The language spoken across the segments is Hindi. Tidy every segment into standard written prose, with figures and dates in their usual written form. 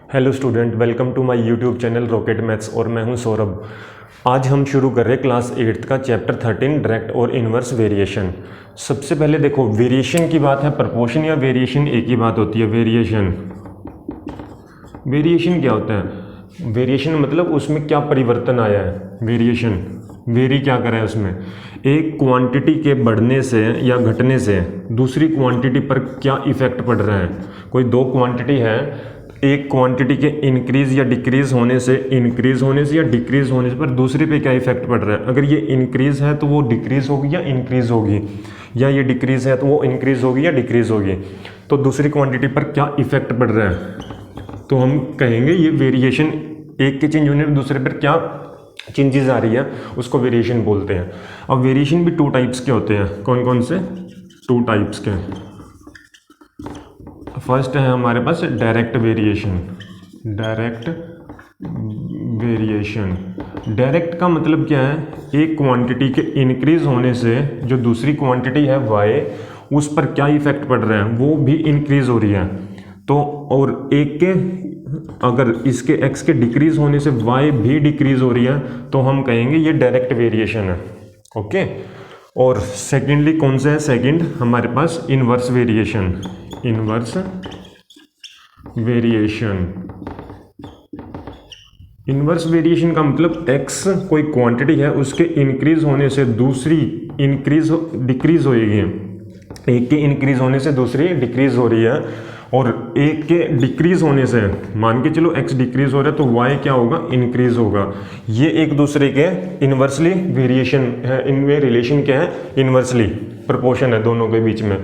Hello student, welcome to my YouTube channel Rocket Maths और मैं हूं सौरभ। आज हम शुरू कर रहे हैं क्लास 8th का चैप्टर 13 डायरेक्ट और इन्वर्स वेरिएशन। सबसे पहले देखो, वेरिएशन की बात है, प्रोपोर्शन या वेरिएशन एक ही बात होती है। वेरिएशन क्या होता है? वेरिएशन मतलब उसमें क्या परिवर्तन आया है। वेरी क्या करा है उसमें, एक क्वांटिटी के बढ़ने से या घटने से दूसरी क्वांटिटी पर क्या इफेक्ट पड़ रहा है। कोई दो क्वांटिटी है, एक क्वांटिटी के इंक्रीज या डिक्रीज होने से या डिक्रीज होने पर दूसरे पे क्या इफेक्ट पड़ रहा है। अगर ये इंक्रीज है तो वो डिक्रीज होगी या इंक्रीज होगी, या ये डिक्रीज है तो वो इंक्रीज होगी या डिक्रीज होगी। तो दूसरी क्वांटिटी पर क्या इफेक्ट पड़ रहा है, तो हम कहेंगे ये वेरिएशन। एक के चेंज होने पर दूसरे पर क्या चेंजेस आ रही है, उसको वेरिएशन बोलते हैं। अब वेरिएशन भी टू टाइप्स के होते हैं। कौन कौन से? टू टाइप्स के। फर्स्ट है हमारे पास डायरेक्ट वेरिएशन। डायरेक्ट का मतलब क्या है, एक क्वांटिटी के इंक्रीज होने से जो दूसरी क्वांटिटी है y, उस पर क्या इफेक्ट पड़ रहा है, वो भी इंक्रीज हो रही है। तो और एक के अगर इसके x के डिक्रीज होने से y भी डिक्रीज हो रही है, तो हम कहेंगे ये डायरेक्ट वेरिएशन है। ओके। और सेकेंडली कौन सा है? सेकंड हमारे पास इन्वर्स वेरिएशन का मतलब x कोई क्वांटिटी है, उसके इंक्रीज होने से दूसरी डिक्रीज होएगी। एक के इंक्रीज होने से दूसरी डिक्रीज हो रही है, और एक के डिक्रीज होने से, मान के चलो x डिक्रीज हो रहा है तो y क्या होगा? इंक्रीज होगा। ये एक दूसरे के इन्वर्सली वेरिएशन है। इनमें रिलेशन क्या है? इन्वर्सली प्रोपोर्शन है दोनों के बीच में।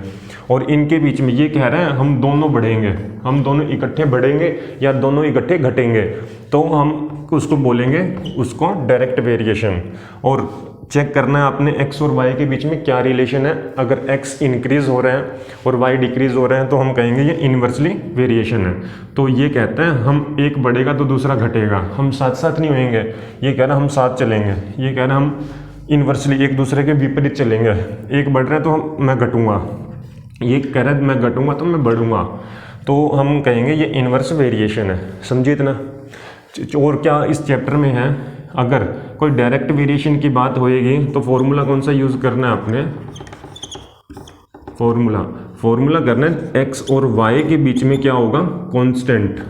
और इनके बीच में ये कह रहा है हम दोनों बढ़ेंगे, हम दोनों इकट्ठे बढ़ेंगे या दोनों इकट्ठे घटेंगे, तो हम उसको बोलेंगे उसको डायरेक्ट वेरिएशन। और चेक करना है आपने x और y के बीच में क्या रिलेशन है। अगर x इंक्रीज हो रहा है और y डिक्रीज हो रहा है तो हम कहेंगे ये इन्वर्सली वेरिएशन है। तो ये कहता है हम एक बढ़ेगा तो दूसरा घटेगा, हम साथ साथ नहीं होंगे। ये कह रहा है हम साथ चलेंगे, ये कह रहा है हम इन्वर्सली एक दूसरे के विपरीत चलेंगे। एक बढ़ रहा है तो मैं घटूंगा, ये कह रहा है मैं घटूंगा तो मैं बढ़ूंगा, तो हम कहेंगे ये इन्वर्स वेरिएशन है। समझिए इतना। और क्या इस चैप्टर में है, अगर कोई डायरेक्ट वेरिएशन की बात होएगी तो फॉर्मूला कौन सा यूज़ करना है आपने? फॉर्मूला करना है x और y के बीच में क्या होगा? कांस्टेंट।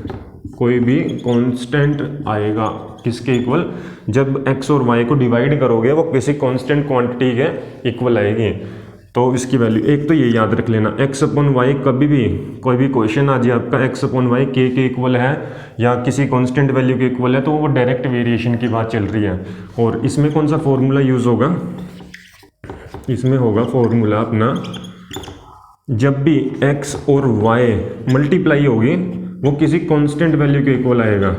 कोई भी कांस्टेंट आएगा किसके इक्वल? जब x और y को डिवाइड करोगे वो किसी कांस्टेंट क्वांटिटी के इक्वल आएगी। तो इसकी वैल्यू एक तो ये याद रख लेना, x अपॉन वाई। कभी भी कोई भी क्वेश्चन आ जाए आपका x अपॉन वाई के इक्वल है या किसी कांस्टेंट वैल्यू के इक्वल है, तो वो डायरेक्ट वेरिएशन की बात चल रही है। और इसमें कौन सा फॉर्मूला यूज़ होगा? इसमें होगा फॉर्मूला अपना, जब भी x और y मल्टीप्लाई होगी वो किसी कांस्टेंट वैल्यू के इक्वल आएगा।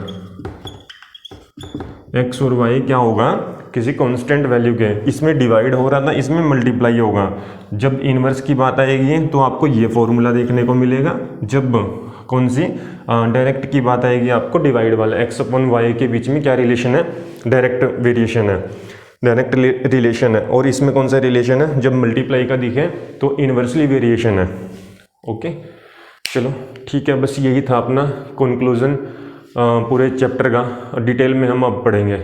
x और y क्या होगा? किसी कांस्टेंट वैल्यू के। इसमें डिवाइड हो रहा था, इसमें मल्टीप्लाई होगा। जब इन्वर्स की बात आएगी तो आपको ये फॉर्मूला देखने को मिलेगा। जब कौन सी डायरेक्ट की बात आएगी आपको डिवाइड वाला। x अपॉन वाई के बीच में क्या रिलेशन है? डायरेक्ट वेरिएशन है, डायरेक्ट रिलेशन है। और इसमें कौन सा रिलेशन है? जब मल्टीप्लाई का दिखे तो इन्वर्सली वेरिएशन है। ओके, चलो ठीक है, बस यही था अपना कंक्लूजन पूरे चैप्टर का। डिटेल में हम अब पढ़ेंगे।